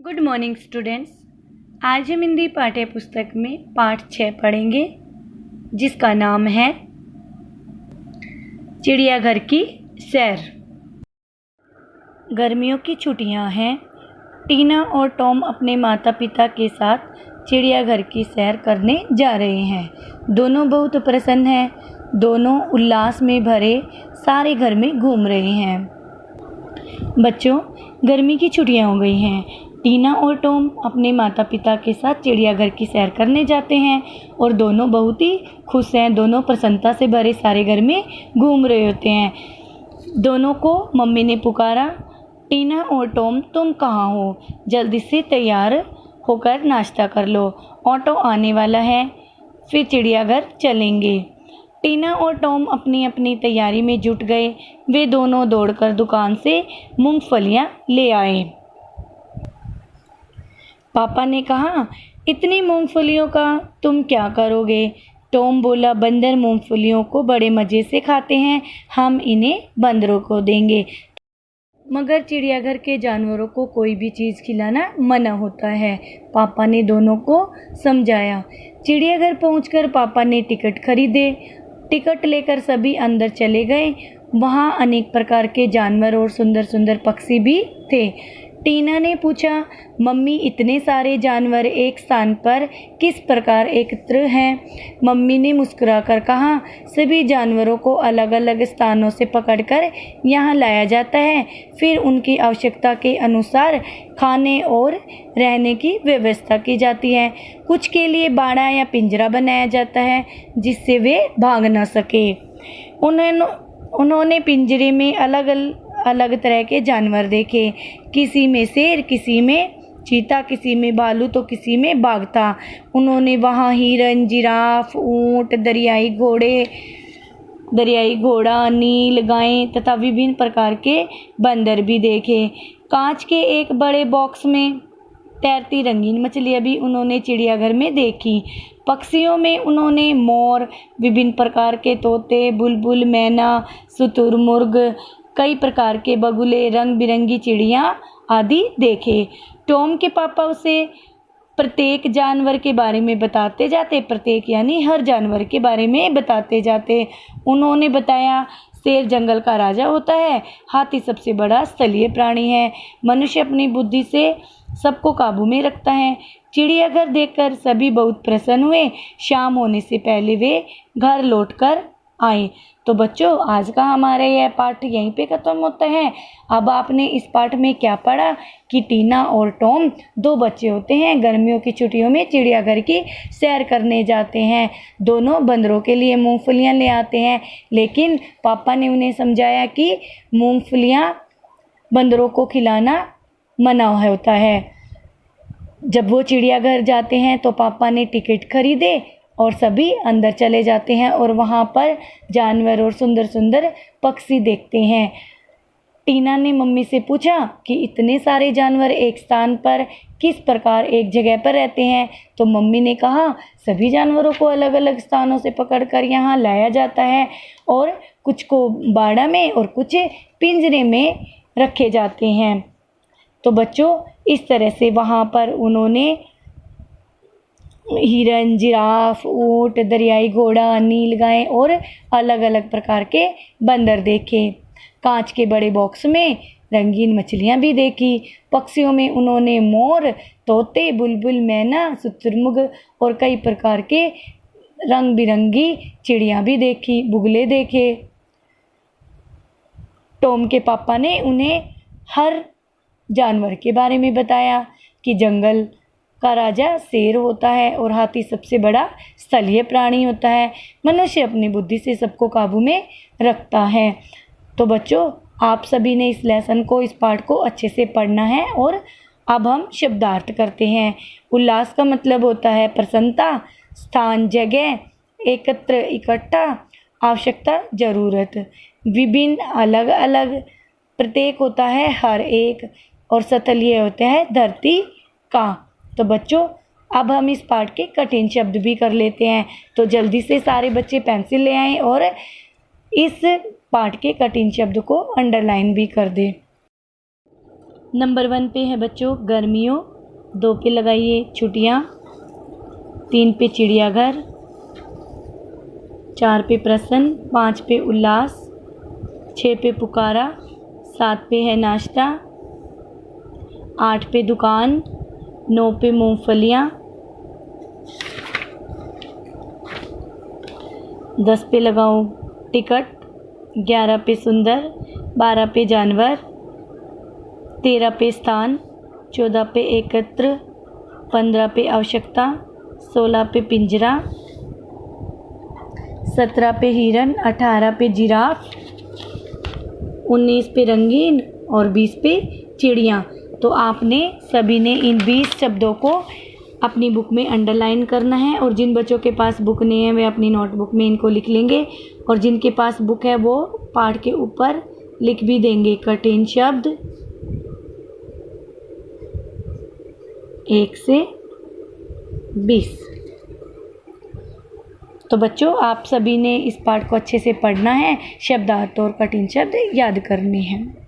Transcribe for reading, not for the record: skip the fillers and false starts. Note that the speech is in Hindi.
Good morning students. आज हम हिंदी पाठ्य पुस्तक में पाठ 6 पढ़ेंगे, जिसका नाम है चिड़ियाघर की सैर। गर्मियों की छुट्टियां हैं। टीना और टॉम अपने माता पिता के साथ चिड़ियाघर की सैर करने जा रहे हैं। दोनों बहुत प्रसन्न हैं। दोनों उल्लास में भरे सारे घर में घूम रहे हैं। बच्चों, गर्मी की छुट्टियां हो गई हैं। टीना और टॉम अपने माता पिता के साथ चिड़ियाघर की सैर करने जाते हैं और दोनों बहुत ही खुश हैं। दोनों प्रसन्नता से भरे सारे घर में घूम रहे होते हैं। दोनों को मम्मी ने पुकारा, टीना और टॉम तुम कहाँ हो? जल्दी से तैयार होकर नाश्ता कर लो, ऑटो आने वाला है, फिर चिड़ियाघर चलेंगे। टीना और टॉम अपनी अपनी तैयारी में जुट गए। वे दोनों दौड़कर दुकान से मूंगफलियां ले आए। पापा ने कहा, इतनी मूंगफलियों का तुम क्या करोगे? टॉम बोला, बंदर मूंगफलियों को बड़े मज़े से खाते हैं, हम इन्हें बंदरों को देंगे। मगर चिड़ियाघर के जानवरों को कोई भी चीज़ खिलाना मना होता है। पापा ने दोनों को समझाया। चिड़ियाघर पहुंचकर पापा ने टिकट खरीदे। टिकट लेकर सभी अंदर चले गए। वहां अनेक प्रकार के जानवर और सुंदर सुंदर पक्षी भी थे। टीना ने पूछा, मम्मी इतने सारे जानवर एक स्थान पर किस प्रकार एकत्र हैं? मम्मी ने मुस्कुराकर कहा, सभी जानवरों को अलग अलग स्थानों से पकड़कर यहाँ लाया जाता है, फिर उनकी आवश्यकता के अनुसार खाने और रहने की व्यवस्था की जाती है। कुछ के लिए बाड़ा या पिंजरा बनाया जाता है जिससे वे भाग न सके। उन्होंने पिंजरे में अलग तरह के जानवर देखे। किसी में शेर, किसी में चीता, किसी में भालू तो किसी में बाघ था। उन्होंने वहाँ हिरन, जिराफ, ऊंट, दरियाई घोड़ा, नील गाय तथा विभिन्न प्रकार के बंदर भी देखे। कांच के एक बड़े बॉक्स में तैरती रंगीन मछलियाँ भी उन्होंने चिड़ियाघर में देखी। पक्षियों में उन्होंने मोर, विभिन्न प्रकार के तोते, बुलबुल, मैना, शुतुरमुर्ग, कई प्रकार के बगुले, रंग बिरंगी चिड़ियाँ आदि देखे। टॉम के पापा उसे प्रत्येक जानवर के बारे में बताते जाते, प्रत्येक यानी हर जानवर के बारे में बताते जाते। उन्होंने बताया, शेर जंगल का राजा होता है, हाथी सबसे बड़ा स्थलीय प्राणी है, मनुष्य अपनी बुद्धि से सबको काबू में रखता है। चिड़ियाघर देखकर सभी बहुत प्रसन्न हुए। शाम होने से पहले वे घर लौटकर आए। तो बच्चों, आज का हमारा यह पाठ यहीं पे ख़त्म होता है। अब आपने इस पाठ में क्या पढ़ा कि टीना और टॉम दो बच्चे होते हैं, गर्मियों की छुट्टियों में चिड़ियाघर की सैर करने जाते हैं। दोनों बंदरों के लिए मूंगफलियां ले आते हैं, लेकिन पापा ने उन्हें समझाया कि मूंगफलियां बंदरों को खिलाना मना होता है। जब वो चिड़ियाघर जाते हैं तो पापा ने टिकट खरीदे और सभी अंदर चले जाते हैं और वहाँ पर जानवर और सुंदर सुंदर पक्षी देखते हैं। टीना ने मम्मी से पूछा कि इतने सारे जानवर एक स्थान पर किस प्रकार एक जगह पर रहते हैं? तो मम्मी ने कहा, सभी जानवरों को अलग अलग स्थानों से पकड़कर यहाँ लाया जाता है और कुछ को बाड़ा में और कुछ पिंजरे में रखे जाते हैं। तो बच्चों, इस तरह से वहाँ पर उन्होंने हिरन, जिराफ, ऊंट, दरियाई घोड़ा, नील गाय और अलग अलग प्रकार के बंदर देखे। कांच के बड़े बॉक्स में रंगीन मछलियां भी देखी। पक्षियों में उन्होंने मोर, तोते, बुलबुल, मैना, शुतुरमुर्ग और कई प्रकार के रंग बिरंगी चिड़ियां भी देखी, बुगले देखे। टॉम के पापा ने उन्हें हर जानवर के बारे में बताया कि जंगल का राजा शेर होता है और हाथी सबसे बड़ा स्थलीय प्राणी होता है, मनुष्य अपनी बुद्धि से सबको काबू में रखता है। तो बच्चों, आप सभी ने इस लेसन को, इस पाठ को अच्छे से पढ़ना है। और अब हम शब्दार्थ करते हैं। उल्लास का मतलब होता है प्रसन्नता, स्थान जगह, एकत्र इकट्ठा, आवश्यकता जरूरत, विभिन्न अलग अलग, प्रत्येक होता है हर एक, और स्थलीय होता है धरती का। तो बच्चों, अब हम इस पाठ के कठिन शब्द भी कर लेते हैं। तो जल्दी से सारे बच्चे पेंसिल ले आएं और इस पाठ के कठिन शब्द को अंडरलाइन भी कर दें। नंबर 1 पे है बच्चों गर्मियों 2 पे लगाइए छुट्टियाँ, 3 पे चिड़ियाघर, 4 पे प्रसन्न, 5 पे उल्लास, 6 पे पुकारा, 7 पे है नाश्ता, 8 पे दुकान, 9 पे मूंगफलियाँ, 10 पे लगाओ टिकट, 11 पे सुंदर, 12 पे जानवर, 13 पे स्थान, 14 पे एकत्र, 15 पे आवश्यकता, 16 पे पिंजरा, 17 पे हिरन, 18 पे जिराफ, 19 पे रंगीन और 20 पे चिड़िया। तो आपने सभी ने इन 20 शब्दों को अपनी बुक में अंडरलाइन करना है और जिन बच्चों के पास बुक नहीं है वे अपनी नोटबुक में इनको लिख लेंगे और जिनके पास बुक है वो पाठ के ऊपर लिख भी देंगे कठिन शब्द 1 से 20। तो बच्चों आप सभी ने इस पाठ को अच्छे से पढ़ना है, शब्दार्थ और कठिन शब्द याद करने हैं।